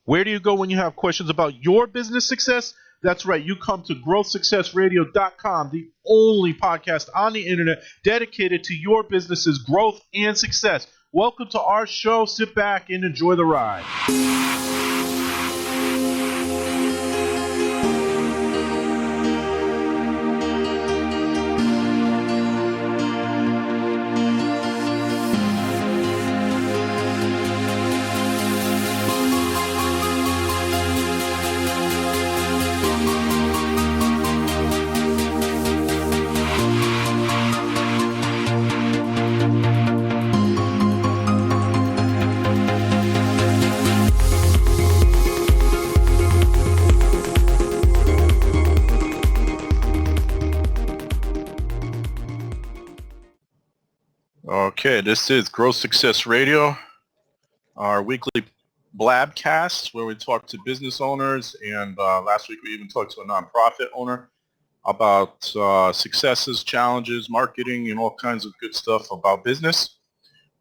Where do you go when you have questions about your business success? That's right, you come to growthsuccessradio.com, the only podcast on the internet dedicated to your business's growth and success. Welcome to our show. Sit back and enjoy the ride. Okay, this is Growth Success Radio, our weekly blabcast where we talk to business owners, and last week we even talked to a nonprofit owner about successes, challenges, marketing, and all kinds of good stuff about business.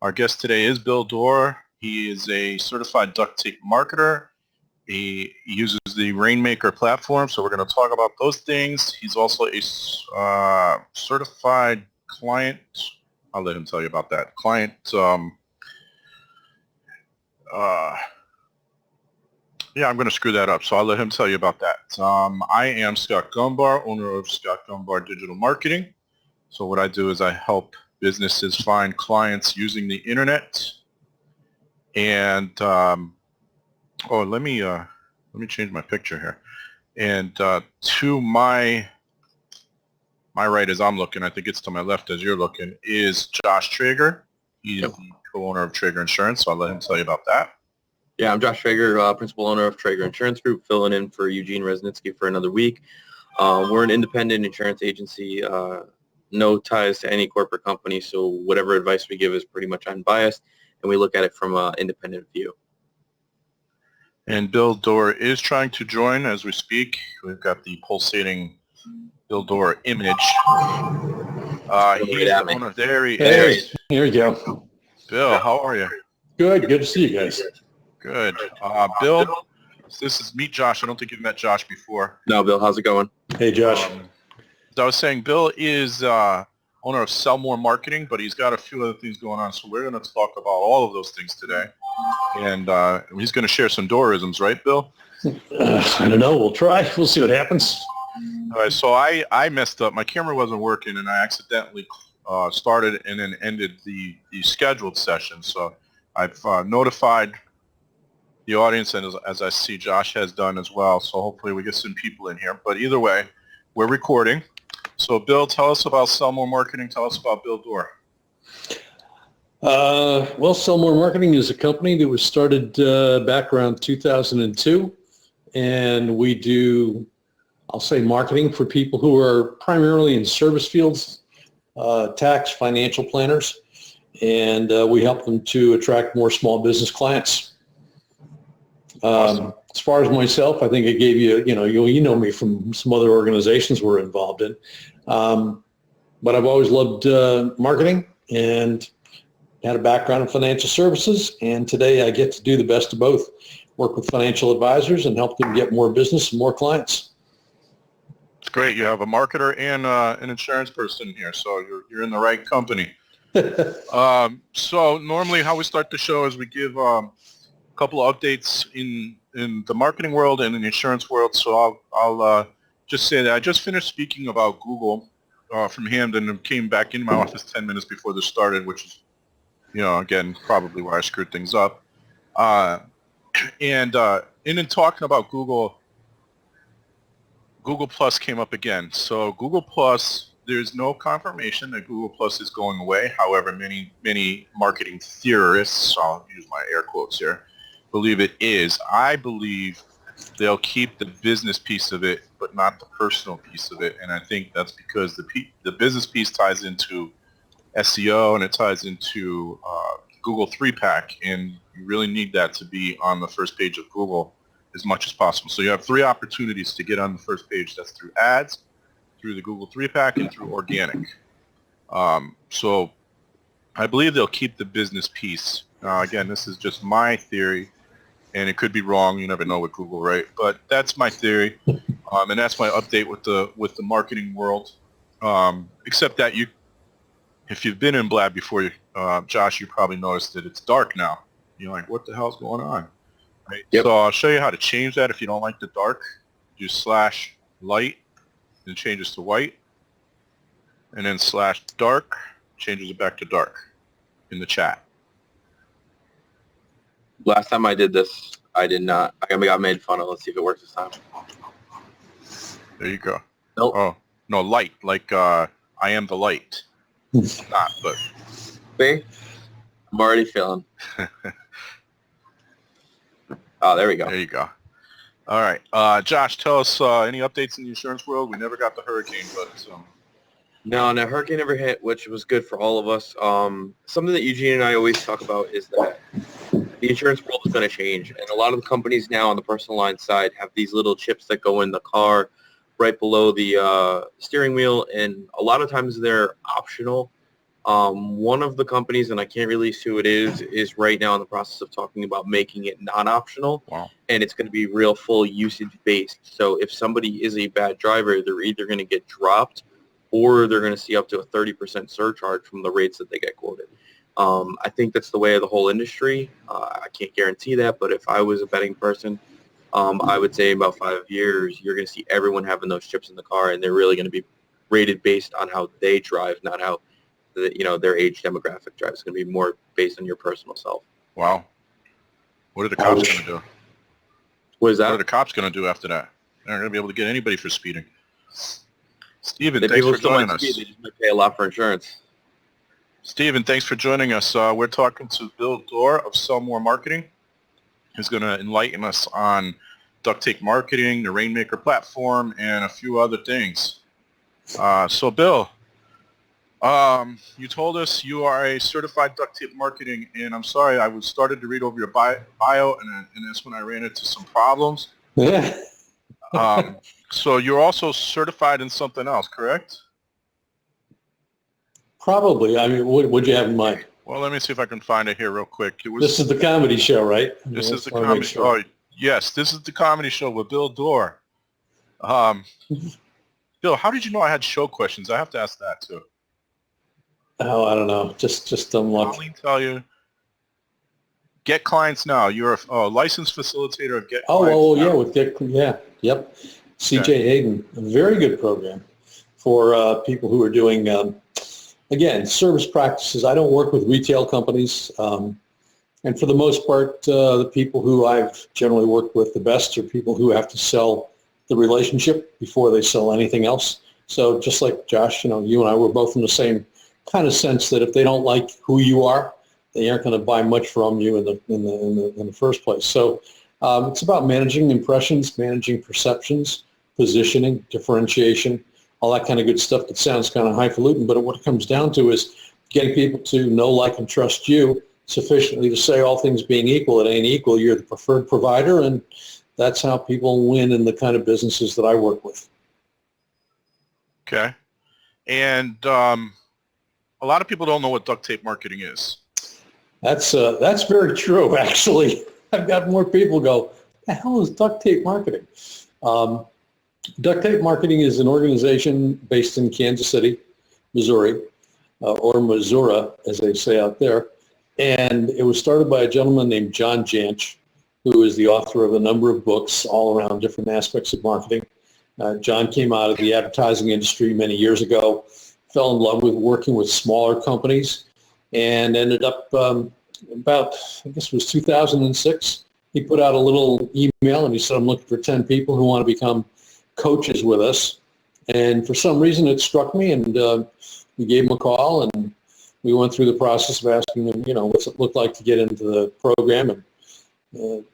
Our guest today is Bill Doerr. He is a certified duct tape marketer. He uses the Rainmaker platform, so we're going to talk about those things. He's also a certified client. I'll let him tell you about that. Client, I'm going to screw that up, so I'll let him tell you about that. I am Scott Gombar, owner of Scott Gombar Digital Marketing. So what I do is I help businesses find clients using the internet. And, let me change my picture here. And to my right as I'm looking, I think it's to my left as you're looking, is Josh Traeger. He's the co-owner of Traeger Insurance, so I'll let him tell you about that. Yeah, I'm Josh Traeger, principal owner of Traeger Insurance Group, filling in for Eugene Resnitsky for another week. We're an independent insurance agency, no ties to any corporate company, so whatever advice we give is pretty much unbiased, and we look at it from an independent view. And Bill Doerr is trying to join as we speak. We've got the pulsating Bill Doerr image. He's the owner. There he is. Here we go. Bill, how are you? Good to see you guys. Good. Bill, this is meet Josh. I don't think you've met Josh before. No, Bill, how's it going? Hey, Josh. As I was saying, Bill is owner of SellMore Marketing, but he's got a few other things going on, so we're going to talk about all of those things today. And he's going to share some Doerisms, right, Bill? I don't know. We'll try. We'll see what happens. All right, so I messed up. My camera wasn't working, and I accidentally started and then ended the scheduled session. So I've notified the audience, and as I see Josh has done as well. So hopefully we get some people in here. But either way, we're recording. So Bill, tell us about SellMore Marketing. Tell us about Bill Doerr. Well, SellMore Marketing is a company that was started back around 2002, and we do, I'll say, marketing for people who are primarily in service fields, tax, financial planners, and we help them to attract more small business clients. Awesome. As far as myself, I think I gave you, you know me from some other organizations we're involved in, but I've always loved marketing and had a background in financial services, and today I get to do the best of both, work with financial advisors and help them get more business and more clients. It's great. You have a marketer and an insurance person here, so you're in the right company. So normally how we start the show is we give a couple of updates in the marketing world and in the insurance world. So I'll just say that I just finished speaking about Google from Hamden and came back in my office 10 minutes before this started, which is, again, probably why I screwed things up. And in talking about Google Plus came up again. So Google Plus, there's no confirmation that Google Plus is going away. However, many marketing theorists, I'll use my air quotes here, believe it is. I believe they'll keep the business piece of it, but not the personal piece of it. And I think that's because the business piece ties into SEO and it ties into Google 3-pack, and you really need that to be on the first page of Google as much as possible. So you have three opportunities to get on the first page. That's through ads, through the Google 3-pack, and through organic. So I believe they'll keep the business piece. Again, this is just my theory, and it could be wrong. You never know with Google, right? But that's my theory, and that's my update with the marketing world. Except that if you've been in Blab before, Josh, you probably noticed that it's dark now. You're like, what the hell's going on? Right. Yep. So I'll show you how to change that if you don't like the dark. Do /light, and it changes to white, and then /dark changes it back to dark in the chat. Last time I did this, I did not. I got made fun of. Let's see if it works this time. There you go. Nope. Oh, no, light, like I am the light. Not, but. See? I'm already feeling. Oh, there we go. There you go. All right. Josh, tell us any updates in the insurance world. We never got the hurricane, but... No, hurricane never hit, which was good for all of us. Something that Eugene and I always talk about is that the insurance world is going to change. And a lot of the companies now on the personal line side have these little chips that go in the car right below the steering wheel. And a lot of times they're optional. One of the companies, and I can't release who it is right now in the process of talking about making it non-optional. Wow. And it's going to be real full usage-based. So if somebody is a bad driver, they're either going to get dropped or they're going to see up to a 30% surcharge from the rates that they get quoted. I think that's the way of the whole industry. I can't guarantee that, but if I was a betting person, I would say in about 5 years, you're going to see everyone having those chips in the car, and they're really going to be rated based on how they drive, not how their age demographic drives. It's going to be more based on your personal self. Wow. What are the cops going to do? What is that? What are the cops going to do after that? They're not going to be able to get anybody for speeding. Steven, If thanks people for still joining might us. speed, they just might pay a lot for insurance. Steven, thanks for joining us. We're talking to Bill Doerr of SellMore Marketing, who's going to enlighten us on duct tape marketing, the Rainmaker platform, and a few other things. So, Bill, you told us you are a certified duct tape marketing, and I'm sorry, I was started to read over your bio, and that's when I ran into some problems. Yeah. So you're also certified in something else, correct? Probably. I mean, what would you have in mind? Well, let me see if I can find it here real quick. This is the comedy show, right? This is the Wanna comedy make sure. Oh, yes, this is the comedy show with Bill Doerr. Bill, how did you know I had show questions? I have to ask that too. Oh, I don't know. Just unlucky. Colleen tell you. Get Clients Now. You're a licensed facilitator of Get Oh, Clients Now. yeah, with Dick, yeah, yep. C.J. Hayden, a very good program for people who are doing, again, service practices. I don't work with retail companies, and for the most part, the people who I've generally worked with the best are people who have to sell the relationship before they sell anything else. So just like Josh, you and I were both in the same kind of sense that if they don't like who you are, they aren't going to buy much from you in the first place. So it's about managing impressions, managing perceptions, positioning, differentiation, all that kind of good stuff that sounds kind of highfalutin. But what it comes down to is getting people to know, like, and trust you sufficiently to say, all things being equal, it ain't equal. You're the preferred provider, and that's how people win in the kind of businesses that I work with. Okay. And a lot of people don't know what duct tape marketing is. That's very true, actually. I've got more people go, what the hell is duct tape marketing? Duct tape marketing is an organization based in Kansas City, Missouri, or Missouri, as they say out there. And it was started by a gentleman named John Janch, who is the author of a number of books all around different aspects of marketing. John came out of the advertising industry many years ago, fell in love with working with smaller companies, and ended up about, I guess it was 2006, he put out a little email and he said, I'm looking for 10 people who want to become coaches with us. And for some reason it struck me, and we gave him a call, and we went through the process of asking him, what's it look like to get into the program. And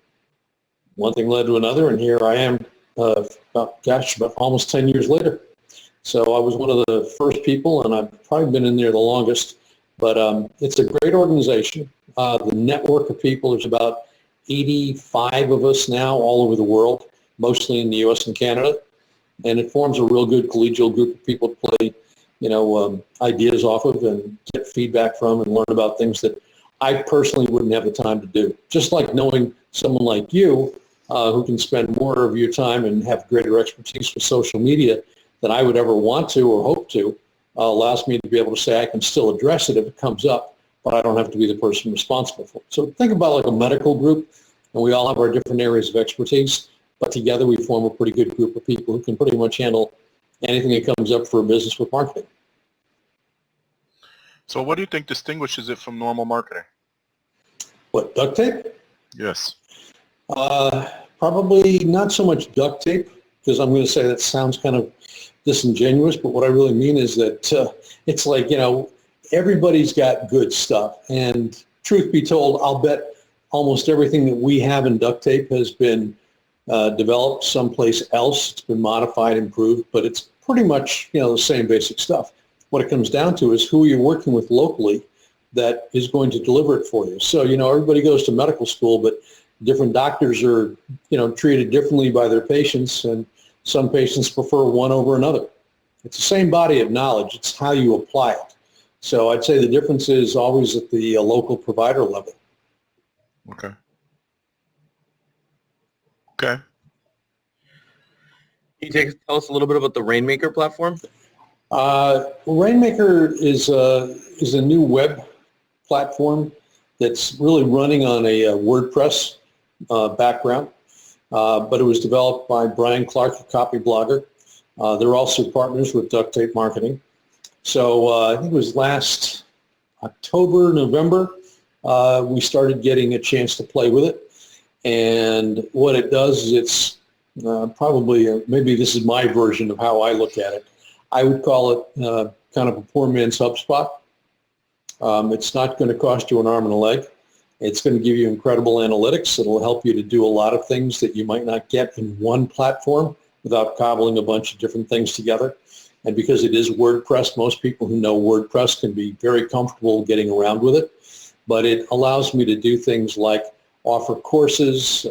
one thing led to another, and here I am about almost 10 years later. So I was one of the first people, and I've probably been in there the longest. But it's a great organization. The network of people, there's about 85 of us now all over the world, mostly in the U.S. and Canada. And it forms a real good collegial group of people to play, ideas off of and get feedback from and learn about things that I personally wouldn't have the time to do. Just like knowing someone like you who can spend more of your time and have greater expertise with social media than I would ever want to or hope to, allows me to be able to say I can still address it if it comes up, but I don't have to be the person responsible for it. So think about like a medical group, and we all have our different areas of expertise, but together we form a pretty good group of people who can pretty much handle anything that comes up for a business with marketing. So what do you think distinguishes it from normal marketing? What, duct tape? Yes. Probably not so much duct tape, because I'm going to say that sounds kind of disingenuous, but what I really mean is that it's like, everybody's got good stuff. And truth be told, I'll bet almost everything that we have in duct tape has been developed someplace else. It's been modified, improved, but it's pretty much, the same basic stuff. What it comes down to is who you're working with locally that is going to deliver it for you. So, everybody goes to medical school, but different doctors are, treated differently by their patients, and some patients prefer one over another. It's the same body of knowledge. It's how you apply it. So I'd say the difference is always at the local provider level. Okay. Okay. Can you tell us a little bit about the Rainmaker platform? Rainmaker is a new web platform that's really running on a WordPress background, but it was developed by Brian Clark, a copy blogger. They're also partners with Duct Tape Marketing. So I think it was last October, November, we started getting a chance to play with it. And what it does is it's probably, maybe this is my version of how I look at it. I would call it kind of a poor man's HubSpot. It's not going to cost you an arm and a leg. It's going to give you incredible analytics. It'll help you to do a lot of things that you might not get in one platform without cobbling a bunch of different things together. And because it is WordPress, most people who know WordPress can be very comfortable getting around with it. But it allows me to do things like offer courses,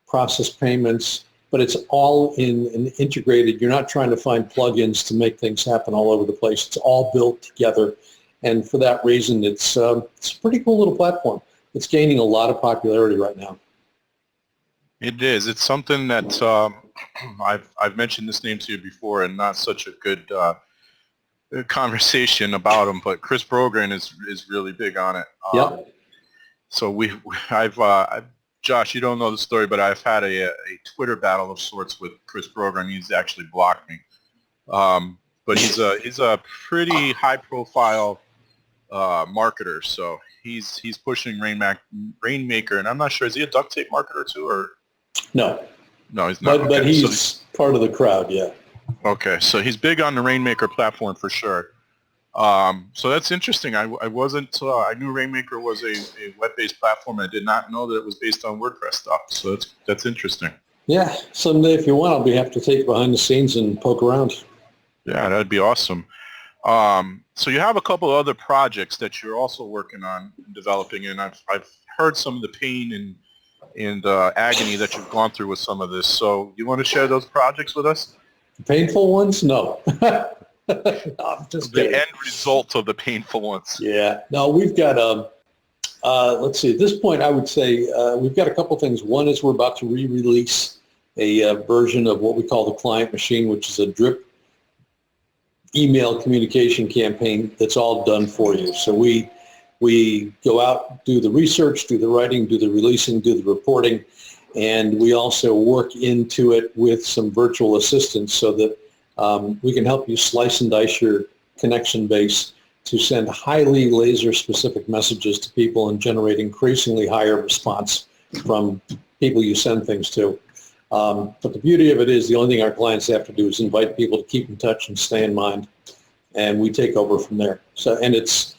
process payments, but it's all in and integrated. You're not trying to find plugins to make things happen all over the place. It's all built together. And for that reason, it's a pretty cool little platform. It's gaining a lot of popularity right now. It is. It's something that I've mentioned this name to you before, and not such a good conversation about him. But Chris Brogan is really big on it. Yep. So Josh, you don't know the story, but I've had a Twitter battle of sorts with Chris Brogan. He's actually blocked me. But he's a pretty high profile marketer. So he's pushing Rainmaker, and I'm not sure, is he a duct tape marketer too, or? No, he's not. But he's part of the crowd, yeah. Okay, so he's big on the Rainmaker platform for sure. So that's interesting. I knew Rainmaker was a web-based platform. I did not know that it was based on WordPress stuff. So that's interesting. Yeah, someday if you want, I'll be happy to take you behind the scenes and poke around. Yeah, that'd be awesome. So you have a couple other projects that you're also working on and developing, and I've heard some of the pain and agony that you've gone through with some of this. So you want to share those projects with us? Painful ones? No. No, I'm just kidding. The end result of the painful ones. Yeah. No, we've got, let's see, at this point I would say we've got a couple things. One is we're about to re-release a version of what we call the Client Machine, which is a drip email communication campaign that's all done for you. So we go out, do the research, do the writing, do the releasing, do the reporting, and we also work into it with some virtual assistants so that we can help you slice and dice your connection base to send highly laser-specific messages to people and generate increasingly higher response from people you send things to. But the beauty of it is the only thing our clients have to do is invite people to keep in touch and stay in mind, and we take over from there. So, and it's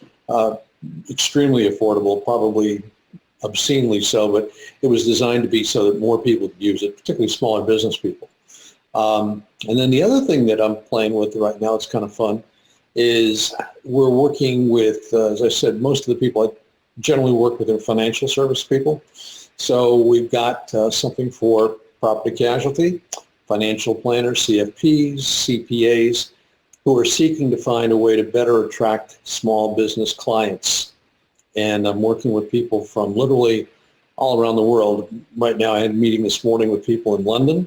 extremely affordable, probably obscenely so, but it was designed to be so that more people could use it, particularly smaller business people. And then the other thing that I'm playing with right now, it's kind of fun, is we're working with, as I said, most of the people I generally work with are financial service people. So we've got something for property casualty, financial planners, CFPs, CPAs, who are seeking to find a way to better attract small business clients. and I'm working with people from literally all around the world. Right now, I had a meeting this morning with people in London.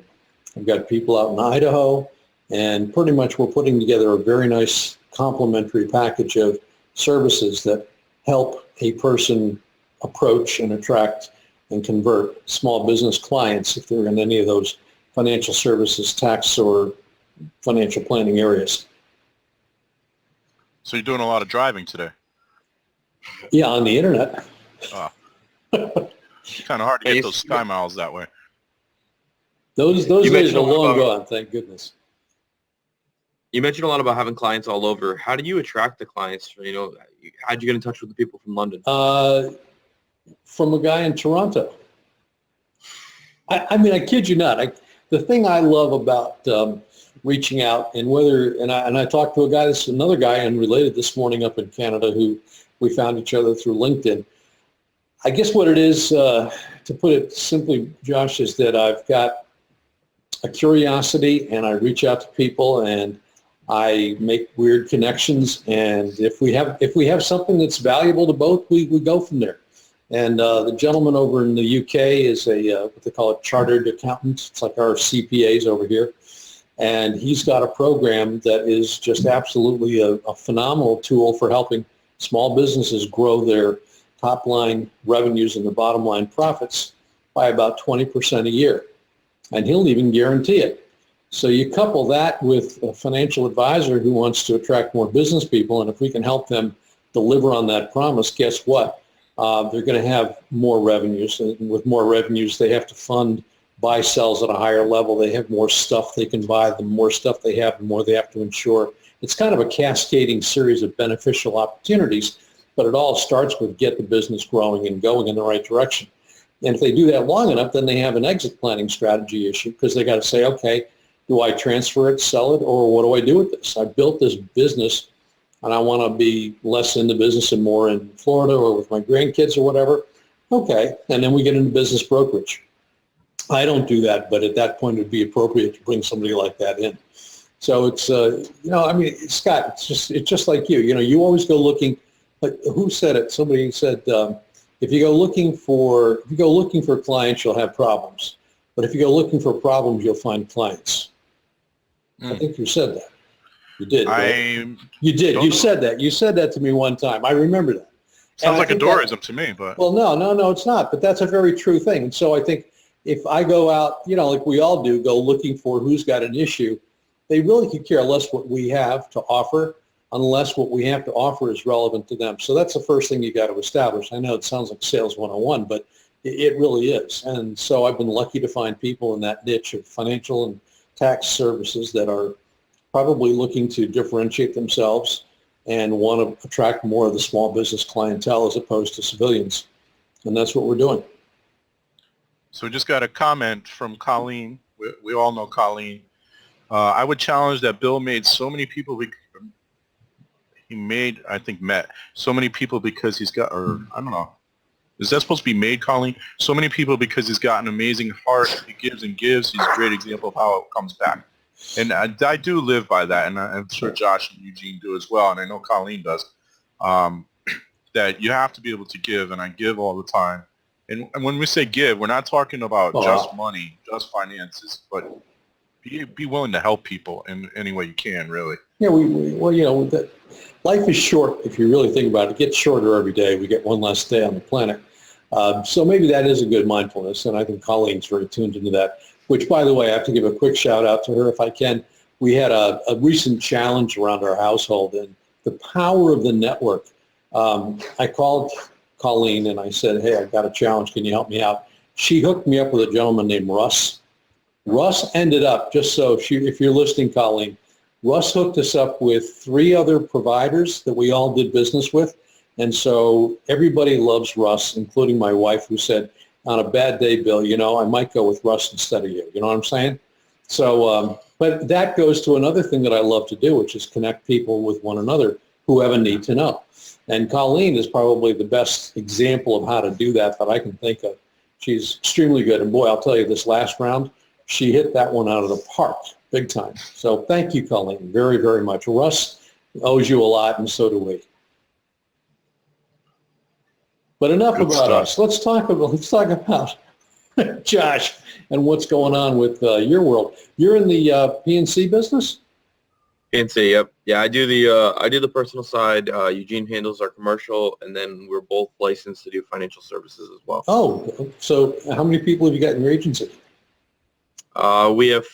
I've got people out in Idaho, and pretty much we're putting together a very nice complementary package of services that help a person approach and attract and convert small business clients if they're in any of those financial services, tax, or financial planning areas. So you're doing a lot of driving today? Yeah, on the internet. Oh. Kind of hard to get those sky miles that way. Those days are long gone, thank goodness. You mentioned a lot about having clients all over. How do you attract the clients? You know, how'd you get in touch with the people from London? From a guy in Toronto. I mean, I kid you not. The thing I love about reaching out, and I talked to another guy unrelated this morning up in Canada who we found each other through LinkedIn. I guess what it is, to put it simply, Josh, is that I've got a curiosity and I reach out to people and I make weird connections, and if we have something that's valuable to both, we go from there. And the gentleman over in the UK is what they call a chartered accountant. It's like our CPAs over here. And he's got a program that is just absolutely a phenomenal tool for helping small businesses grow their top line revenues and the bottom line profits by about 20% a year. And he'll even guarantee it. So you couple that with a financial advisor who wants to attract more business people, and if we can help them deliver on that promise, guess what? They're going to have more revenues, and with more revenues, they have to fund buy sells at a higher level. They have more stuff they can buy. The more stuff they have, the more they have to insure. It's kind of a cascading series of beneficial opportunities, but it all starts with get the business growing and going in the right direction. And if they do that long enough, then they have an exit planning strategy issue, because they got to say, okay, do I transfer it, sell it, or what do I do with this? I built this business and I want to be less in the business and more in Florida or with my grandkids or whatever. Okay, and then we get into business brokerage. I don't do that, but at that point it would be appropriate to bring somebody like that in. So it's, I mean, Scott, it's just like you. You always go looking. Like, who said it? Somebody said, if you go looking for clients, you'll have problems. But if you go looking for problems, you'll find clients. I think you said that. You did. Right? You did. You said that. You said that to me one time. I remember that. Sounds like a Doerism to me, but. Well, no, it's not. But that's a very true thing. And so I think if I go out, like we all do, go looking for who's got an issue, they really could care less what we have to offer unless what we have to offer is relevant to them. So that's the first thing you got to establish. I know it sounds like sales 101, but it really is. And so I've been lucky to find people in that niche of financial and tax services that are probably looking to differentiate themselves and want to attract more of the small business clientele as opposed to civilians. And that's what we're doing. So we just got a comment from Colleen. We all know Colleen. I would challenge that Bill made so many people, met so many people because he's got, or I don't know. Is that supposed to be made, Colleen? So many people because he's got an amazing heart. He gives and gives. He's a great example of how it comes back. And I do live by that, and I'm sure Josh and Eugene do as well, and I know Colleen does, that you have to be able to give, and I give all the time. And when we say give, we're not talking about just money, just finances, but be willing to help people in any way you can, really. Yeah, life is short if you really think about it. It gets shorter every day. We get one less day on the planet. So maybe that is a good mindfulness, and I think Colleen's very tuned into that, which, by the way, I have to give a quick shout out to her if I can. We had a recent challenge around our household, and the power of the network. I called Colleen and I said, hey, I've got a challenge. Can you help me out? She hooked me up with a gentleman named Russ. Russ ended up, just so if you're listening, Colleen, Russ hooked us up with 3 other providers that we all did business with. And so everybody loves Russ, including my wife, who said, on a bad day, Bill, I might go with Russ instead of you. You know what I'm saying? So, but that goes to another thing that I love to do, which is connect people with one another who have a need to know. And Colleen is probably the best example of how to do that I can think of. She's extremely good. And boy, I'll tell you, this last round, she hit that one out of the park, big time. So thank you, Colleen, very, very much. Russ owes you a lot, and so do we. But enough Good about stuff. us. Let's talk about Josh and what's going on with your world. You're in the PNC business? PNC, yep. Yeah, I do the personal side. Eugene handles our commercial, and then we're both licensed to do financial services as well. Oh, so how many people have you got in your agency? We have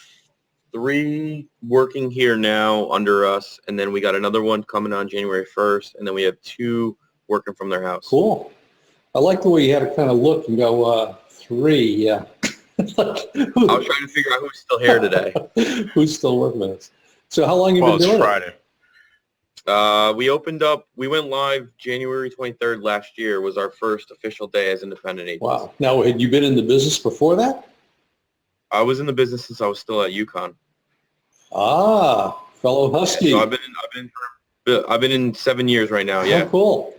3 working here now under us, and then we got another one coming on January 1st, and then we have 2 working from their house. Cool. I like the way you had to kind of look and go, 3, yeah. I was trying to figure out who's still here today. Who's still working with us? So how long have you been doing Friday. We went live January 23rd last year was our first official day as independent agents. Wow. Now, had you been in the business before that? I was in the business since I was still at UConn. Ah, fellow Husky. So I've been in 7 years right now. Yeah. Oh, cool.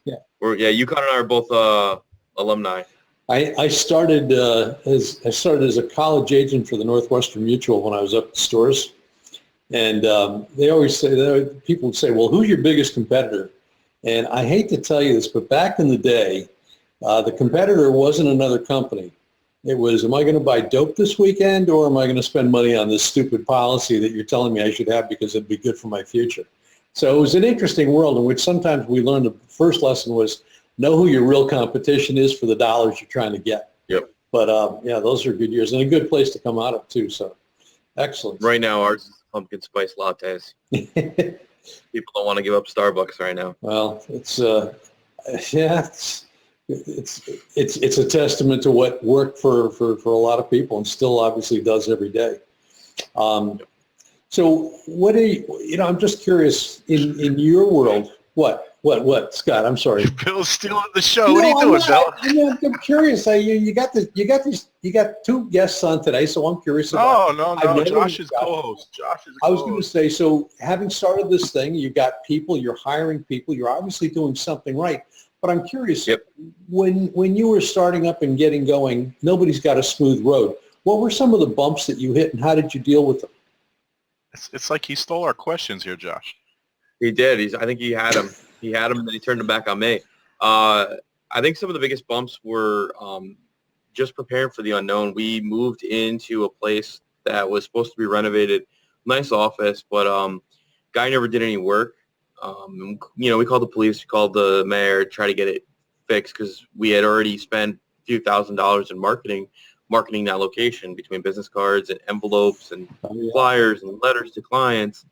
Yeah. UConn and I are both alumni. I started as a college agent for the Northwestern Mutual when I was up at stores, and they always say, people would say, "Well, who's your biggest competitor?" And I hate to tell you this, but back in the day, the competitor wasn't another company. It was, am I going to buy dope this weekend, or am I going to spend money on this stupid policy that you're telling me I should have because it'd be good for my future? So it was an interesting world in which sometimes we learned the first lesson was know who your real competition is for the dollars you're trying to get. Yep. But yeah, those are good years and a good place to come out of too. So excellent. Right now, ours is pumpkin spice lattes. People don't want to give up Starbucks right now. Well, it's yeah, it's a testament to what worked for a lot of people and still obviously does every day. So what do you know, I'm just curious in your world, what, Scott? I'm sorry. Bill's stealing the show. What are you doing, Bill? I'm curious. You got 2 guests on today, so I'm curious about. No. Josh is co-host. I was going to say, so having started this thing, you got people, you're hiring people, you're obviously doing something right. But I'm curious, yep. when you were starting up and getting going, nobody's got a smooth road. What were some of the bumps that you hit, and how did you deal with them? It's like he stole our questions here, Josh. He did. I think he had them. He had them, and then he turned them back on me. I think some of the biggest bumps were just preparing for the unknown. We moved into a place that was supposed to be renovated, nice office, but guy never did any work. We called the police, we called the mayor, try to get it fixed because we had already spent a few $1,000s in marketing that location between business cards and envelopes and flyers and letters to clients.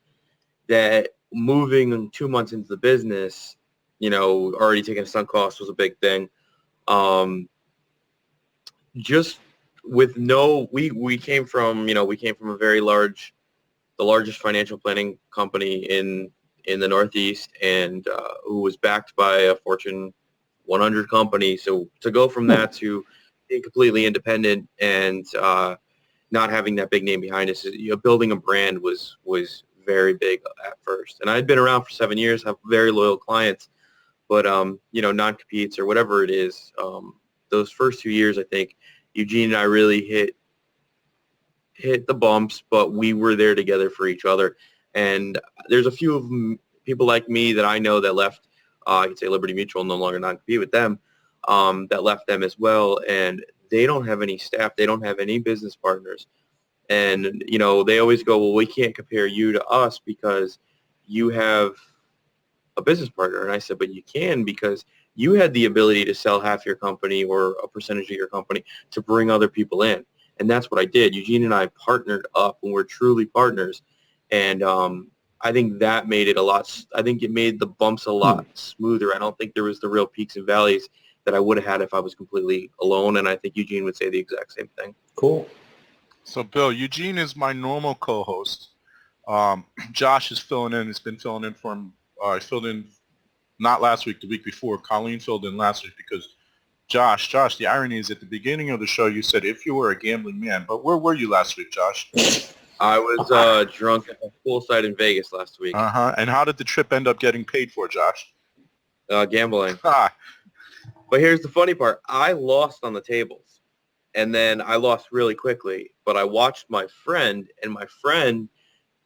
That moving 2 months into the business, already taking a sunk cost was a big thing. Just with we came from a very large, the largest financial planning company in the Northeast, and who was backed by a Fortune 100 company. So to go from that to being completely independent and not having that big name behind us, building a brand was very big at first. And I'd been around for 7 years, have very loyal clients, but non-competes or whatever it is, those first 2 years, I think Eugene and I really hit the bumps, but we were there together for each other. And there's a few of people like me that I know that left, I could say Liberty Mutual, no longer non-compete with them, that left them as well. And they don't have any staff. They don't have any business partners. And, they always go, well, we can't compare you to us because you have a business partner. And I said, but you can, because you had the ability to sell half your company or a percentage of your company to bring other people in. And that's what I did. Eugene and I partnered up, and we're truly partners. And I think that made it it made the bumps a lot smoother. I don't think there was the real peaks and valleys that I would have had if I was completely alone. And I think Eugene would say the exact same thing. Cool. So, Bill, Eugene is my normal co-host. Josh is filling in. He's been filling in for him. I filled in not last week, the week before. Colleen filled in last week because Josh, the irony is at the beginning of the show you said if you were a gambling man. But where were you last week, Josh? I was drunk at a poolside in Vegas last week. And how did the trip end up getting paid for, Josh? Gambling. But here's the funny part. I lost on the tables. And then I lost really quickly, but I watched my friend, and my friend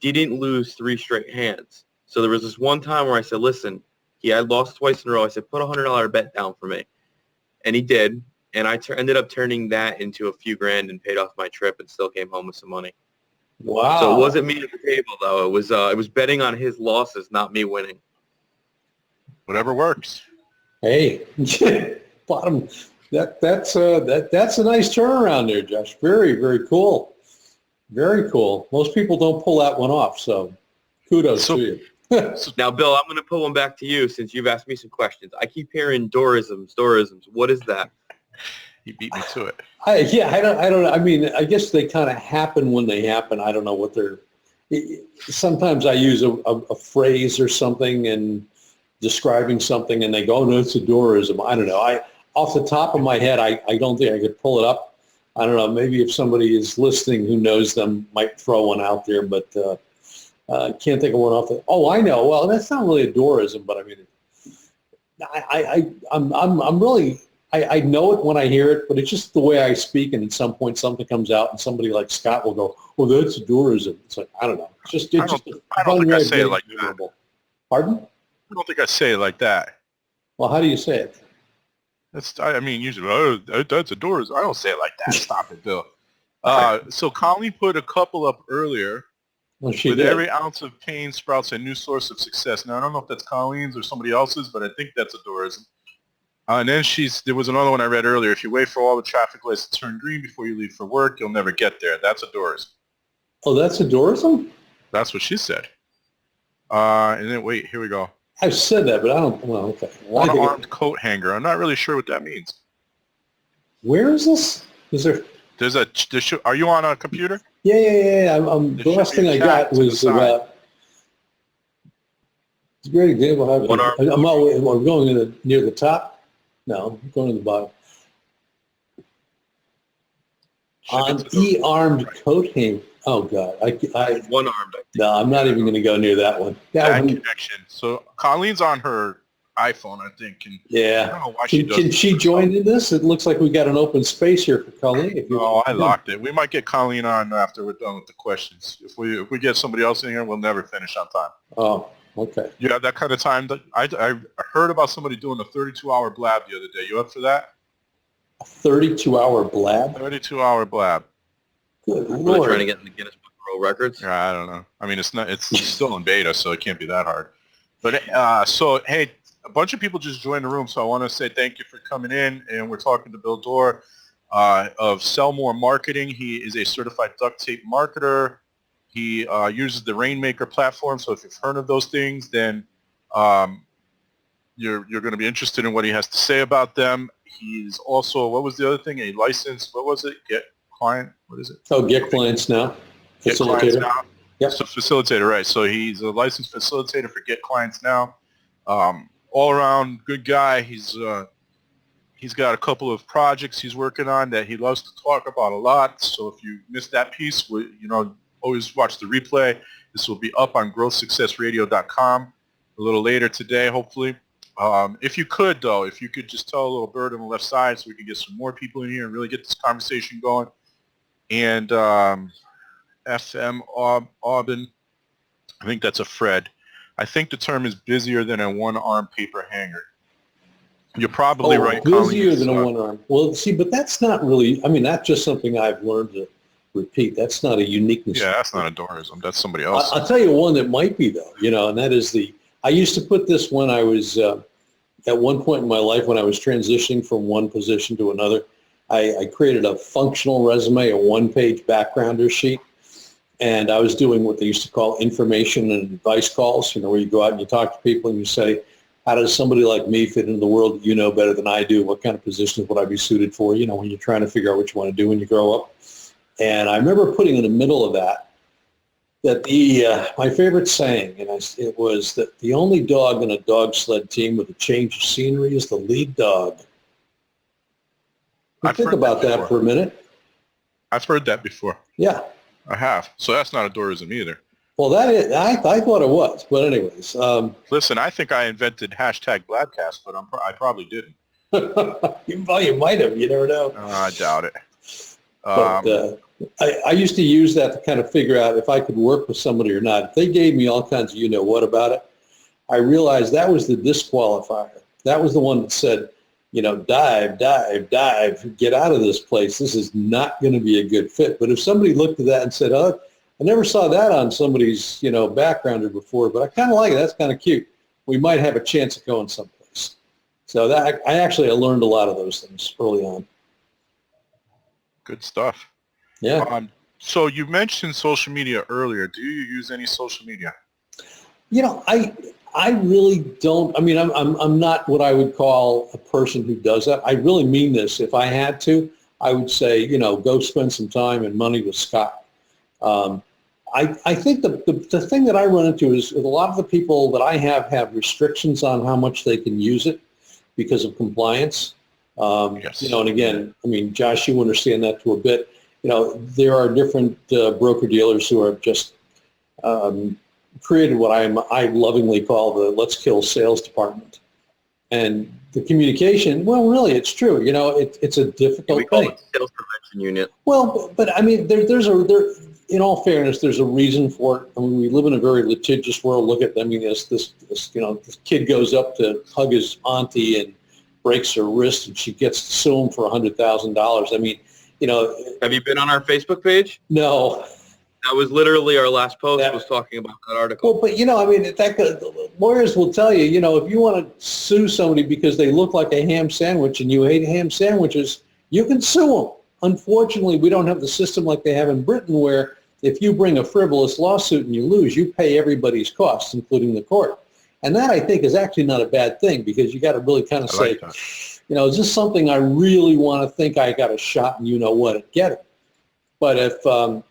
didn't lose 3 straight hands. So there was this one time where I said, listen, he had lost twice in a row. I said, put a $100 bet down for me. And he did. And I ended up turning that into a few grand and paid off my trip and still came home with some money. Wow. So it wasn't me at the table, though. It was betting on his losses, not me winning. Whatever works. Hey, bottom. That's a nice turnaround there, Josh. Very, very cool. Very cool. Most people don't pull that one off, so kudos to you. Now, Bill, I'm going to pull one back to you since you've asked me some questions. I keep hearing Doerisms. What is that? He beat me to it. I don't. I mean, I guess they kind of happen when they happen. I don't know what they're. Sometimes I use a phrase or something and describing something, and they go, "Oh, no, it's a Doerism." I don't know. Off the top of my head, I don't think I could pull it up. I don't know. Maybe if somebody is listening who knows them, might throw one out there, but I can't think of one off the. Oh, I know. Well, that's not really a Doerism, but I mean, I'm really. I know it when I hear it, but it's just the way I speak, and at some point something comes out, and somebody like Scott will go, "Oh, that's a Doerism." It's like, I don't know. It's just I don't think I say it like that. Pardon? I don't think I say it like that. Well, how do you say it? I mean, usually, oh, that's a Doerism. I don't say it like that. Stop it, Bill. So Colleen put a couple up earlier. Well, With every ounce of pain sprouts a new source of success. Now, I don't know if that's Colleen's or somebody else's, but I think that's a Doerism. And then there was another one I read earlier. If you wait for all the traffic lights to turn green before you leave for work, you'll never get there. That's a Doerism. Oh, that's a Doerism? That's what she said. And then, wait, here we go. I've said that, but I don't, well, okay. One-armed coat hanger. I'm not really sure what that means. Where is this? Is there? Are you on a computer? Yeah. The last thing I got was about. It's a great example. I'm going near the top. No, I'm going to the bottom. On E-armed coat hanger. Oh God, One-armed. No, I'm not even going to go near that one. Bad connection. So Colleen's on her iPhone, I think. And yeah. I don't know why she does. Can she join in this? It looks like we got an open space here for Colleen. I locked it. We might get Colleen on after we're done with the questions. If we get somebody else in here, we'll never finish on time. Oh, okay. You have that kind of time. I heard about somebody doing a 32-hour blab the other day. You up for that? A 32-hour blab? 32-hour blab. Good Really Lord. trying to get in the Guinness Book of World Records? Yeah, I don't know. I mean, it's still in beta, so it can't be that hard. But so hey, a bunch of people just joined the room, so I want to say thank you for coming in. And we're talking to Bill Doerr of SellMore Marketing. He is a certified duct tape marketer. He uses the Rainmaker platform. So if you've heard of those things, then you're going to be interested in what he has to say about them. He's also, what was the other thing? A licensed, what was it? Get client? What is it? Oh, get clients now. Get clients now. Yep. So facilitator, right. So he's a licensed facilitator for Get Clients Now. All around good guy. He's got a couple of projects he's working on that he loves to talk about a lot. So if you missed that piece, always watch the replay. This will be up on growthsuccessradio.com a little later today, hopefully. If you could just tell a little bird on the left side so we can get some more people in here and really get this conversation going. And FM Aubin, I think that's a Fred. I think the term is busier than a one-arm paper hanger. You're probably right, Colleen. Busier than a one-arm. Well, see, but that's not really, I mean, that's just something I've learned to repeat. That's not a uniqueness. Yeah, that's not a Doerism. That's somebody else. I'll tell you one that might be, though, and that is I used to put this when I was, at one point in my life when I was transitioning from one position to another, I created a functional resume, a one-page backgrounder sheet. And I was doing what they used to call information and advice calls, where you go out and you talk to people and you say, how does somebody like me fit into the world that you know better than I do? What kind of positions would I be suited for, when you're trying to figure out what you want to do when you grow up? And I remember putting in the middle of that my favorite saying, and it was that the only dog in a dog sled team with a change of scenery is the lead dog. Think about that for a minute. I've heard that before. Yeah. I have. So that's not a Doerism either. Well, I thought it was. But anyways. Listen, I think I invented #Blabcast, but I probably didn't. You might have. You never know. I doubt it. But I used to use that to kind of figure out if I could work with somebody or not. If they gave me all kinds of what about it, I realized that was the disqualifier. That was the one that said, dive, dive, dive, get out of this place. This is not going to be a good fit. But if somebody looked at that and said, oh, I never saw that on somebody's, backgrounder before, but I kind of like it. That's kind of cute. We might have a chance of going someplace. So that I learned a lot of those things early on. Good stuff. Yeah. So you mentioned social media earlier. Do you use any social media? I really don't. I mean, I'm not what I would call a person who does that. I really mean this. If I had to, I would say, go spend some time and money with Scott. I think the thing that I run into is a lot of the people that I have restrictions on how much they can use it because of compliance. Yes. And again, I mean, Josh, you understand that to a bit. There are different broker-dealers who are just created what I lovingly call the let's kill sales department. And the communication, well, really, it's true. It's a difficult we call thing. it sales prevention unit. Well, but I mean, in all fairness, there's a reason for it. I mean, we live in a very litigious world. Look at, this kid goes up to hug his auntie and breaks her wrist, and she gets to sue him for $100,000. I mean, Have you been on our Facebook page? No. That was literally our last post was talking about that article. Well, but lawyers will tell you, if you want to sue somebody because they look like a ham sandwich and you hate ham sandwiches, you can sue them. Unfortunately, we don't have the system like they have in Britain where if you bring a frivolous lawsuit and you lose, you pay everybody's costs, including the court. And that, I think, is actually not a bad thing because you got to really kind of say, is this something I really want to think I got a shot and get it. But if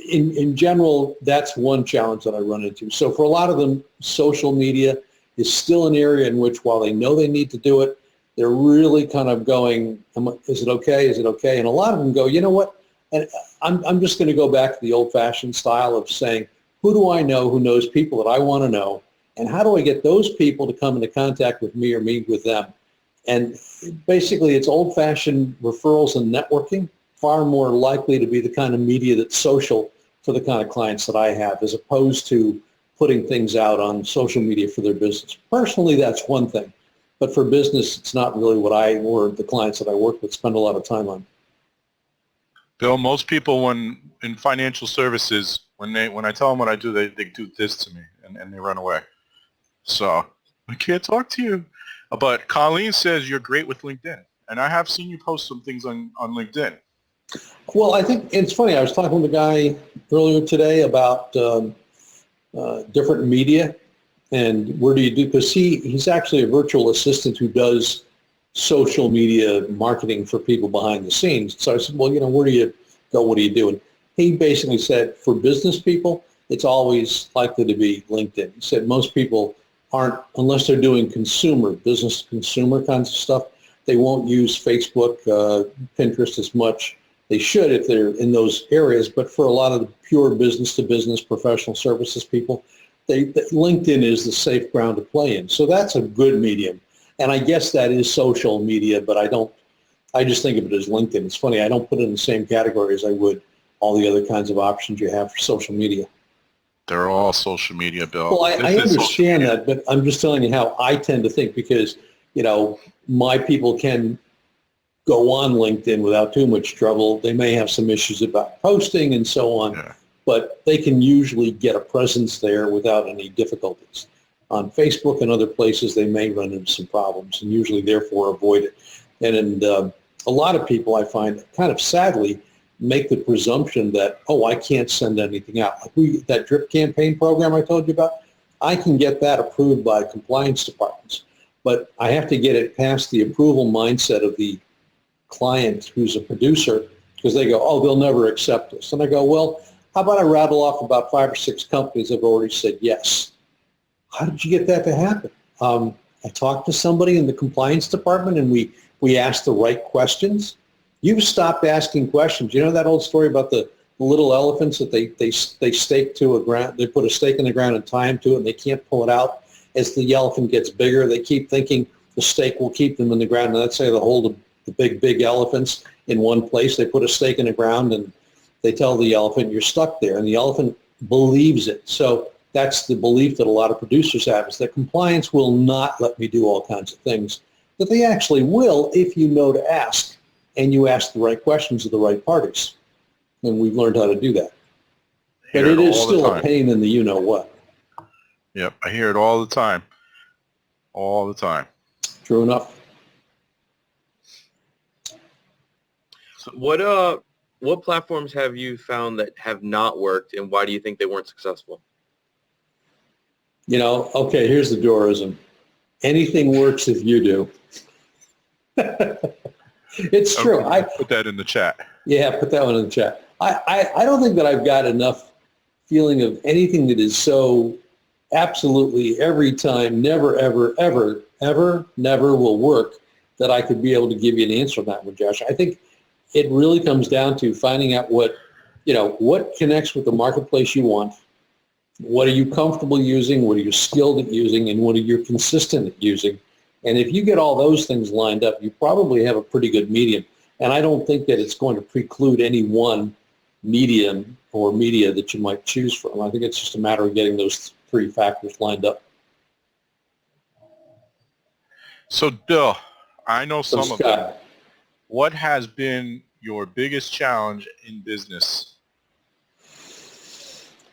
in general, that's one challenge that I run into. So for a lot of them, social media is still an area in which while they know they need to do it, they're really kind of going, is it okay? Is it okay? And a lot of them go, you know what? And I'm just going to go back to the old-fashioned style of saying, who do I know who knows people that I want to know? And how do I get those people to come into contact with me or me with them? And basically, it's old-fashioned referrals and networking, far more likely to be the kind of media that's social for the kind of clients that I have, as opposed to putting things out on social media for their business. Personally, that's one thing. But for business, it's not really what I or the clients that I work with spend a lot of time on. Bill, most people when in financial services, when I tell them what I do, they do this to me and they run away. So I can't talk to you. But Colleen says you're great with LinkedIn. And I have seen you post some things on LinkedIn. Well, I think it's funny. I was talking with a guy earlier today about different media and where do you do, because he's actually a virtual assistant who does social media marketing for people behind the scenes. So I said, well, where do you go? What do you do? And he basically said, for business people, it's always likely to be LinkedIn. He said most people aren't, unless they're doing business consumer kinds of stuff, they won't use Facebook, Pinterest as much. They should if they're in those areas, but for a lot of the pure business-to-business professional services people, LinkedIn is the safe ground to play in. So that's a good medium. And I guess that is social media, but I just think of it as LinkedIn. It's funny, I don't put it in the same category as I would all the other kinds of options you have for social media. They're all social media, Bill. Well, I understand that, but I'm just telling you how I tend to think because, my people can go on LinkedIn without too much trouble. They may have some issues about posting and so on, but they can usually get a presence there without any difficulties. On Facebook and other places, they may run into some problems and usually therefore avoid it. And a lot of people, I find, kind of sadly, make the presumption that, I can't send anything out. Like that drip campaign program I told you about, I can get that approved by compliance departments, but I have to get it past the approval mindset of the client who's a producer because they go, they'll never accept this. And I go, well, how about I rattle off about 5 or 6 companies that have already said yes. How did you get that to happen? I talked to somebody in the compliance department and we asked the right questions. You've stopped asking questions. You know that old story about the little elephants that they stake to a ground, they put a stake in the ground and tie them to it and they can't pull it out. As the elephant gets bigger, they keep thinking the stake will keep them in the ground. And let's say they hold the big elephants in one place. They put a stake in the ground and they tell the elephant, you're stuck there. And the elephant believes it. So that's the belief that a lot of producers have, is that compliance will not let me do all kinds of things. that they actually will if you know to ask and you ask the right questions of the right parties. And we've learned how to do that. But it is still a pain in the you-know-what. Yep, I hear it all the time. All the time. True enough. What platforms have you found that have not worked, and why do you think they weren't successful? Okay, here's the Doerism. Anything works if you do. It's true. I put that in the chat. Yeah, put that one in the chat. I don't think that I've got enough feeling of anything that is so absolutely every time, never, ever, ever, ever, never will work that I could be able to give you an answer on that one, Josh. I think it really comes down to finding out what connects with the marketplace you want. What are you comfortable using? What are you skilled at using? And what are you consistent at using? And if you get all those things lined up, you probably have a pretty good medium. And I don't think that it's going to preclude any one medium or media that you might choose from. I think it's just a matter of getting those three factors lined up. So, Bill, I know some of them. What has been your biggest challenge in business?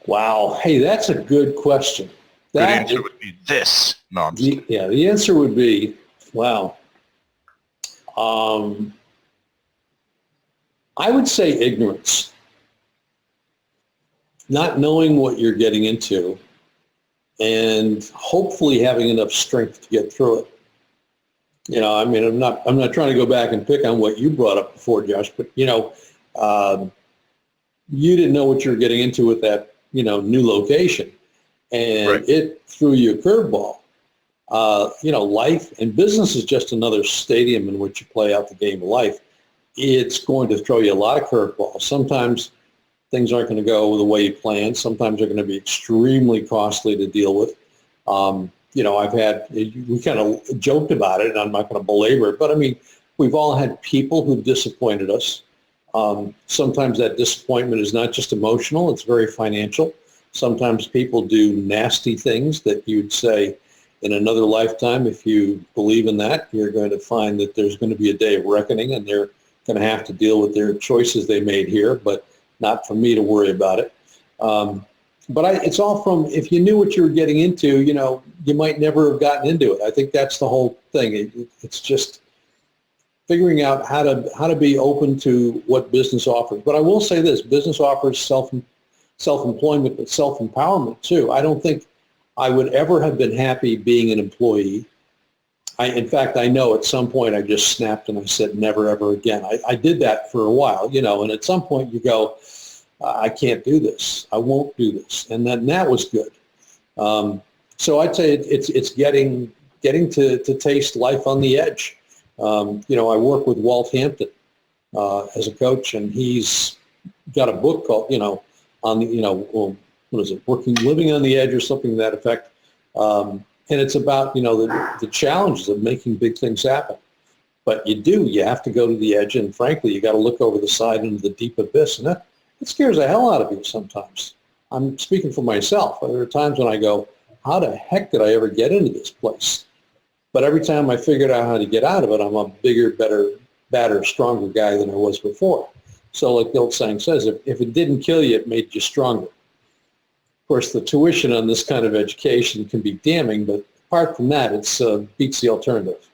Wow. Hey, that's a good question. The answer would be this. No, I'm just kidding. The answer would be, wow. I would say ignorance. Not knowing what you're getting into and hopefully having enough strength to get through it. I'm not trying to go back and pick on what you brought up before, Josh, but you didn't know what you were getting into with that, new location, and right. It threw you a curveball. Life and business is just another stadium in which you play out the game of life. It's going to throw you a lot of curveballs. Sometimes things aren't going to go the way you planned. Sometimes they're going to be extremely costly to deal with. We kind of joked about it, and I'm not going to belabor it, but we've all had people who disappointed us. Sometimes that disappointment is not just emotional, it's very financial. Sometimes people do nasty things that you'd say in another lifetime, if you believe in that, you're going to find that there's going to be a day of reckoning, and they're going to have to deal with their choices they made here, but not for me to worry about it. But it's all from, if you knew what you were getting into, you might never have gotten into it. I think that's the whole thing. It's just figuring out how to be open to what business offers. But I will say this, business offers self-employment, but self-empowerment too. I don't think I would ever have been happy being an employee. In fact, I know at some point I just snapped and I said, never, ever again. I did that for a while, and at some point you go, I can't do this. I won't do this. And then that was good. So I'd say it's getting to taste life on the edge. I work with Walt Hampton as a coach, and he's got a book called, Living on the Edge or something to that effect. And it's about, the challenges of making big things happen. But you have to go to the edge, and frankly, you got to look over the side into the deep abyss, and that scares the hell out of you sometimes. I'm speaking for myself. There are times when I go, how the heck did I ever get into this place? But every time I figured out how to get out of it, I'm a bigger, better, badder, stronger guy than I was before. So like the old saying says, if it didn't kill you, it made you stronger. Of course, the tuition on this kind of education can be damning, but apart from that, it beats the alternative.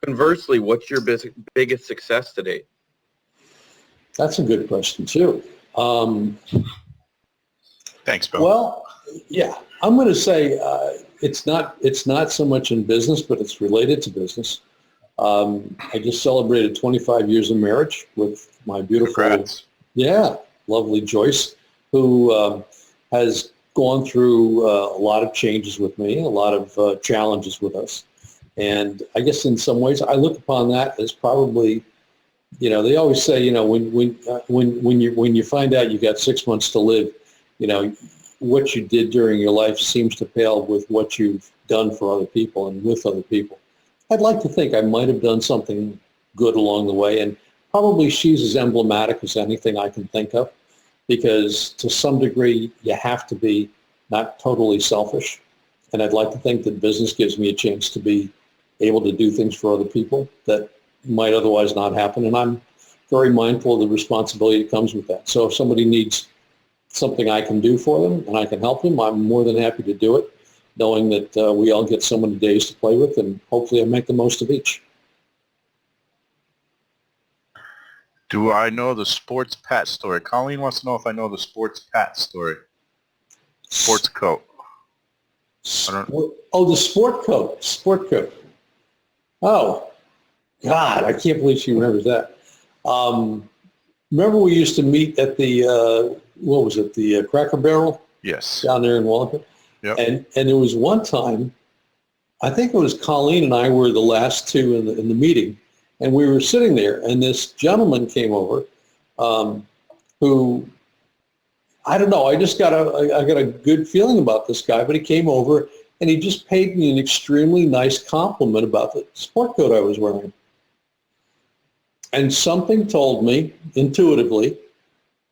Conversely, what's your biggest success to date? That's a good question, too. Thanks, Bill. Well, yeah, I'm going to say it's not so much in business, but it's related to business. I just celebrated 25 years of marriage with my beautiful, lovely Joyce, who has gone through a lot of changes with me, a lot of challenges with us. And I guess in some ways I look upon that as probably, they always say, when you find out you got 6 months to live, what you did during your life seems to pale with what you've done for other people and with other people. I'd like to think I might have done something good along the way, and probably she's as emblematic as anything I can think of, because to some degree you have to be not totally selfish. And I'd like to think that business gives me a chance to be able to do things for other people that might otherwise not happen. And I'm very mindful of the responsibility that comes with that. So if somebody needs something I can do for them and I can help them, I'm more than happy to do it, knowing that we all get so many days to play with, and hopefully I make the most of each. Do I know the sports pat story? Colleen wants to know if I know the sports pat story. Sports coat. Oh, the sport coat. Sport coat. Oh, God, I can't believe she remembers that. Remember we used to meet at the, what was it, the Cracker Barrel? Yes. Down there in Wallingford? Yep. And there was one time, I think it was Colleen and I were the last two in the meeting, and we were sitting there, and this gentleman came over who, I don't know, I got a good feeling about this guy, but he came over and he just paid me an extremely nice compliment about the sport coat I was wearing. And something told me intuitively,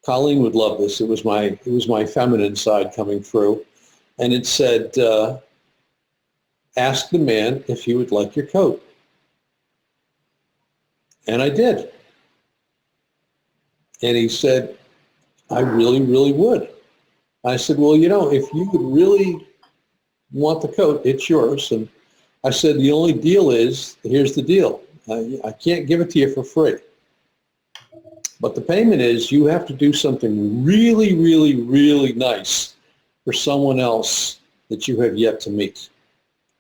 Colleen would love this. It was my feminine side coming through, and it said, "Ask the man if he would like your coat." And I did. And he said, "I really, really would." I said, "Well, if you would really want the coat, it's yours." And I said, "The only deal is, here's the deal. I can't give it to you for free. But the payment is you have to do something really, really, really nice for someone else that you have yet to meet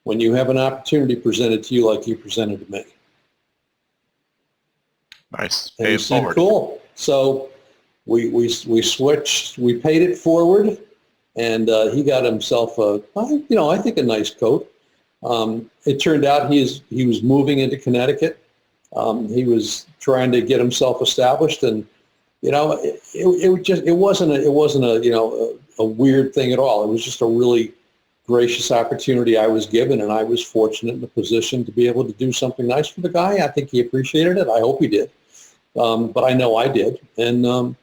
when you have an opportunity presented to you like you presented to me." Nice. And Pay he it said, forward. "Cool." So we switched. We paid it forward, and he got himself I think a nice coat. It turned out he was moving into Connecticut. He was trying to get himself established, and it wasn't a weird thing at all. It was just a really gracious opportunity I was given, and I was fortunate in the position to be able to do something nice for the guy. I think he appreciated it. I hope he did, but I know I did, and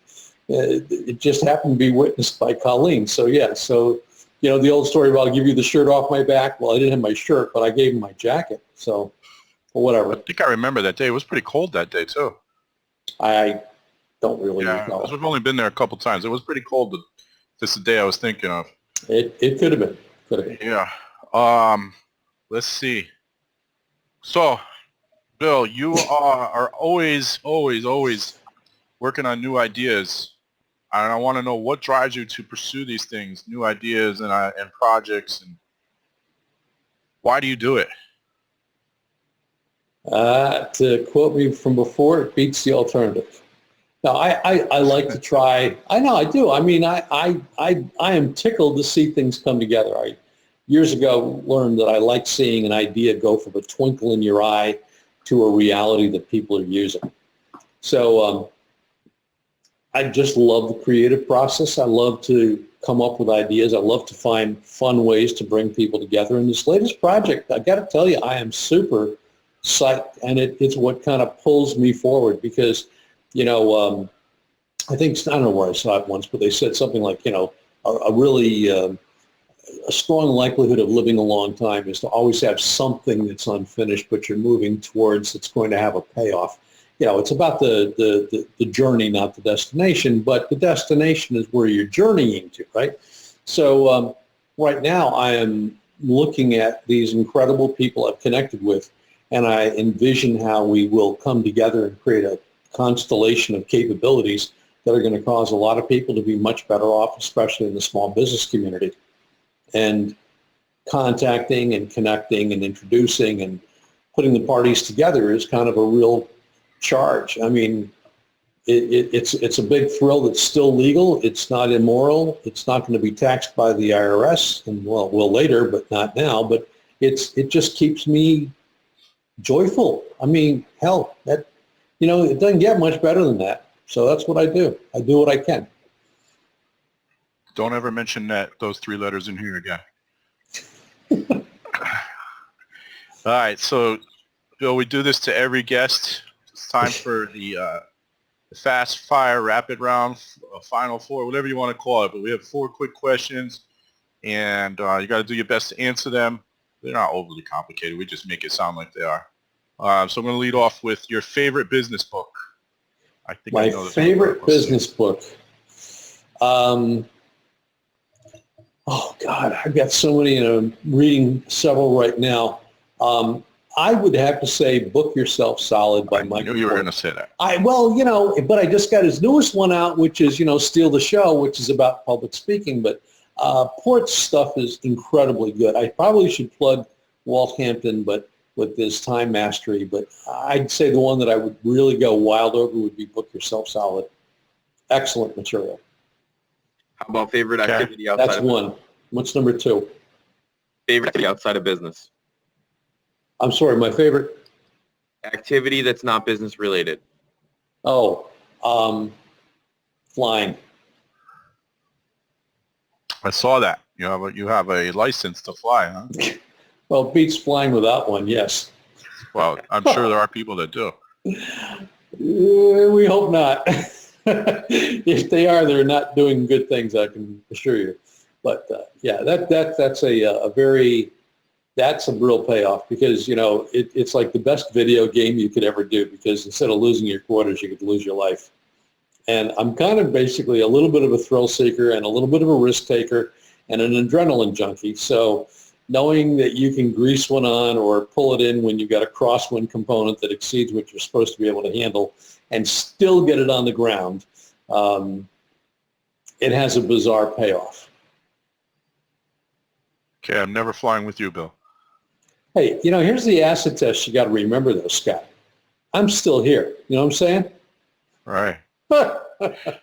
it just happened to be witnessed by Colleen. So yeah, the old story about I'll give you the shirt off my back. Well, I didn't have my shirt, but I gave him my jacket. So. Or whatever. I think I remember that day. It was pretty cold that day too. I don't really Yeah, recall. we've only been there a couple times. It was pretty cold. But this is the day I was thinking of. It could have been. Could have been. Yeah. Let's see. So, Bill, you are always, always, always working on new ideas. And I want to know what drives you to pursue these things, new ideas and projects, and why do you do it? To quote me from before, it beats the alternative. Now, I like to try. I know I do. I mean, I am tickled to see things come together. I years ago learned that I like seeing an idea go from a twinkle in your eye to a reality that people are using. So I just love the creative process. I love to come up with ideas. I love to find fun ways to bring people together. And this latest project, I got to tell you, I am super psyched, and it's what kind of pulls me forward because, I think, I don't know where I saw it once, but they said something like, a really a strong likelihood of living a long time is to always have something that's unfinished, but you're moving towards that's going to have a payoff. It's about the journey, not the destination, but the destination is where you're journeying to, right? So right now I am looking at these incredible people I've connected with, and I envision how we will come together and create a constellation of capabilities that are going to cause a lot of people to be much better off, especially in the small business community. And contacting and connecting and introducing and putting the parties together is kind of a real charge. I mean, it's a big thrill that's still legal. It's not immoral. It's not going to be taxed by the IRS, and well, will later, but not now. But it just keeps me joyful. I mean, hell, that it doesn't get much better than that. So that's what I do. I do what I can. Don't ever mention those three letters in here again. All right, so Bill, we do this to every guest. It's time for the fast fire rapid round, final four, whatever you want to call it. But we have 4 quick questions, and you got to do your best to answer them. They're not overly complicated. We just make it sound like they are. So I'm going to lead off with your favorite business book. I think I My know this favorite business book. Oh God, I've got so many, and I'm reading several right now. I would have to say Book Yourself Solid by Mike. I knew you were going to say that. But I just got his newest one out, which is, Steal the Show, which is about public speaking. But Port's stuff is incredibly good. I probably should plug Walt Hampton, but with his time mastery. But I'd say the one that I would really go wild over would be Book Yourself Solid. Excellent material. How about favorite activity outside That's of one. business? What's number two? Favorite activity outside of business? I'm sorry, my favorite? Activity that's not business related. Oh, flying. I saw that. You have a license to fly, huh? Well, it beats flying without one, yes. Well, I'm sure there are people that do. We hope not. If they are, they're not doing good things, I can assure you. But that's a real payoff, because it's like the best video game you could ever do, because instead of losing your quarters, you could lose your life. And I'm kind of basically a little bit of a thrill seeker and a little bit of a risk taker and an adrenaline junkie. So knowing that you can grease one on or pull it in when you've got a crosswind component that exceeds what you're supposed to be able to handle and still get it on the ground, it has a bizarre payoff. Okay, I'm never flying with you, Bill. Hey, here's the acid test. You got to remember though, Scott. I'm still here. You know what I'm saying? Right.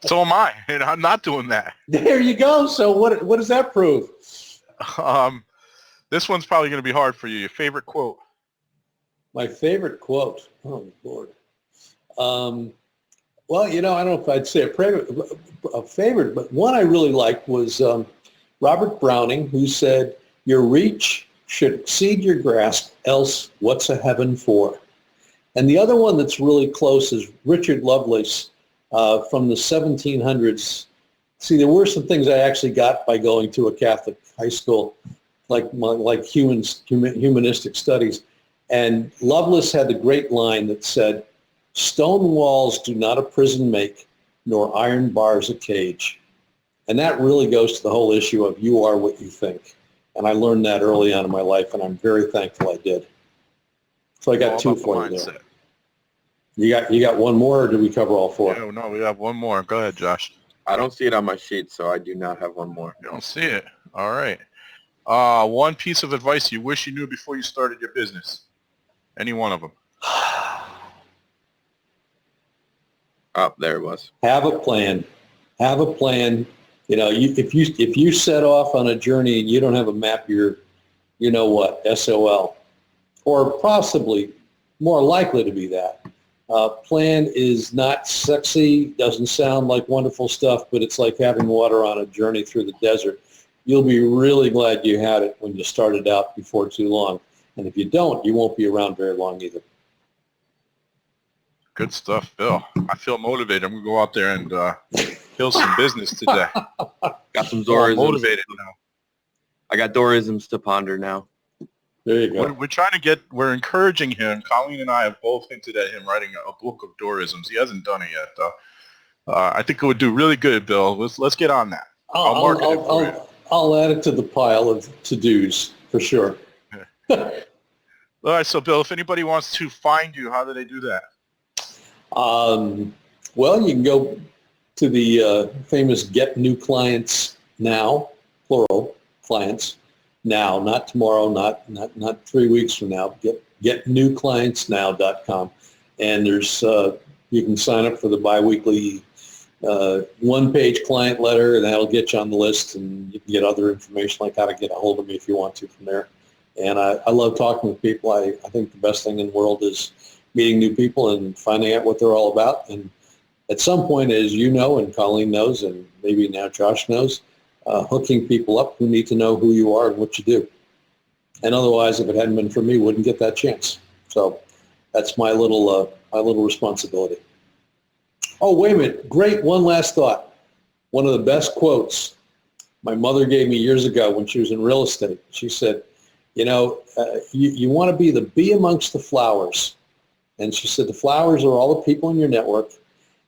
So am I, and I'm not doing that. There you go. So what does that prove? This one's probably going to be hard for you. Your favorite quote? My favorite quote? Oh, Lord. Well, I don't know if I'd say a favorite, but one I really liked was Robert Browning, who said, "Your reach should exceed your grasp, else what's a heaven for?" And the other one that's really close is Richard Lovelace from the 1700s. See, there were some things I actually got by going to a Catholic high school, like humanistic studies. And Lovelace had the great line that said, "Stone walls do not a prison make, nor iron bars a cage." And that really goes to the whole issue of you are what you think. And I learned that early on in my life, and I'm very thankful I did. So I got two for you there. You got one more, or did we cover all four? No, we have one more. Go ahead, Josh. I don't see it on my sheet, so I do not have one more. You don't see it. All right. One piece of advice you wish you knew before you started your business. Any one of them. Oh, there it was. Have a plan. Have a plan. If you set off on a journey and you don't have a map, you're, SOL, or possibly more likely to be that. Plan is not sexy, doesn't sound like wonderful stuff, but it's like having water on a journey through the desert. You'll be really glad you had it when you started out before too long. And if you don't, you won't be around very long either. Good stuff, Bill. I feel motivated. I'm going to go out there and kill some business today. Got some Doerisms. Motivated now. I got Doerisms to ponder now. There you go. We're encouraging him. Colleen and I have both hinted at him writing a book of Doerisms. He hasn't done it yet, though. I think it would do really good, Bill. Let's get on that. I'll market it for you. I'll add it to the pile of to-dos for sure. All right, so Bill, if anybody wants to find you, how do they do that? Well, you can go to the famous Get New Clients Now, plural, clients now, not tomorrow, not 3 weeks from now. Getnewclientsnow.com, and there's you can sign up for the biweekly one-page client letter, and that'll get you on the list, and you can get other information like how to get a hold of me if you want to from there. And I love talking with people. I think the best thing in the world is meeting new people and finding out what they're all about. And at some point, as you know, and Colleen knows, and maybe now Josh knows, hooking people up who need to know who you are and what you do. And otherwise, if it hadn't been for me, wouldn't get that chance. So that's my little responsibility. Oh, wait a minute. Great. One last thought. One of the best quotes my mother gave me years ago when she was in real estate. She said, You want to be the bee amongst the flowers. And she said the flowers are all the people in your network.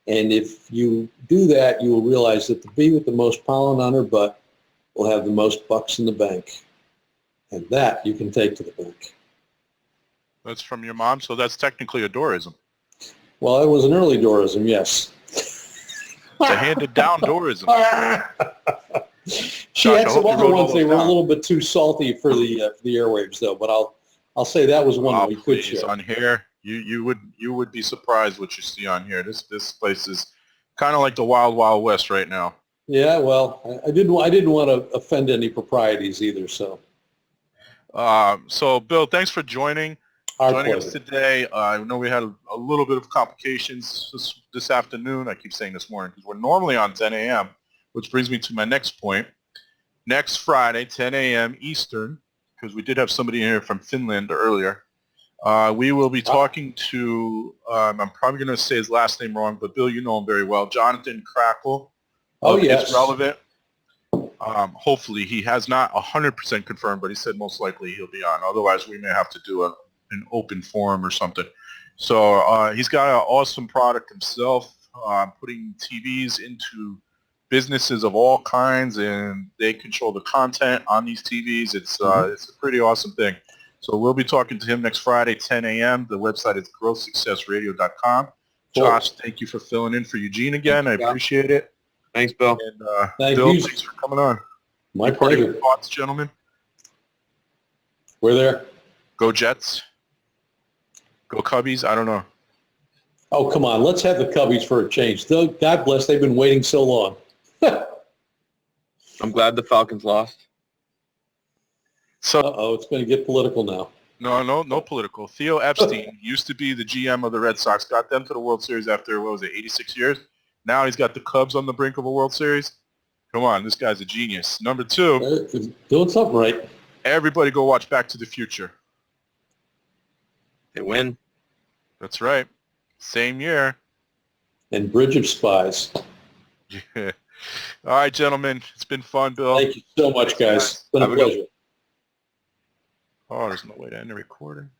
And if you do that, you will realize that the bee with the most pollen on her butt will have the most bucks in the bank. And that you can take to the bank. That's from your mom, so that's technically a Doerism. Well, it was an early Doerism, yes. It's a handed-down Doerism. She Josh, had I some hope you other wrote all ones. They those were a down. little bit too salty for the airwaves, though. But I'll say that was one Oh, we could please, share. on here, you would be surprised what you see on here. This place is kind of like the Wild Wild West right now. Yeah, well, I didn't want to offend any proprieties either. So So Bill, thanks for joining pleasure. us today. I know we had a little bit of complications this afternoon. I keep saying this morning because we're normally on 10 a.m., which brings me to my next point. Next Friday, 10 a.m. Eastern, because we did have somebody in here from Finland earlier. We will be talking to, I'm probably going to say his last name wrong, but Bill, you know him very well, Jonathan Crackle. Oh, yes. It's Relevant. Hopefully, he has not 100% confirmed, but he said most likely he'll be on. Otherwise, we may have to do an open forum or something. So he's got an awesome product himself, putting TVs into businesses of all kinds, and they control the content on these TVs. It's a pretty awesome thing. So we'll be talking to him next Friday, 10 a.m. The website is growthsuccessradio.com. Josh, thank you for filling in for Eugene again. I appreciate it. Thanks, Bill. And Thank Bill, you. thanks for coming on. My pleasure. Thoughts, gentlemen? We're there. Go Jets. Go Cubbies. I don't know. Oh, come on. Let's have the Cubbies for a change. God bless. They've been waiting so long. I'm glad the Falcons lost. So, it's going to get political now. No political. Theo Epstein used to be the GM of the Red Sox, got them to the World Series after, 86 years? Now he's got the Cubs on the brink of a World Series. Come on, this guy's a genius. Number two, Doing something right. everybody go watch Back to the Future. They win. That's right. Same year. And Bridge of Spies. Yeah. All right, gentlemen. It's been fun, Bill. Thank you so much, guys. It's been a pleasure. Oh, there's no way to end the recording.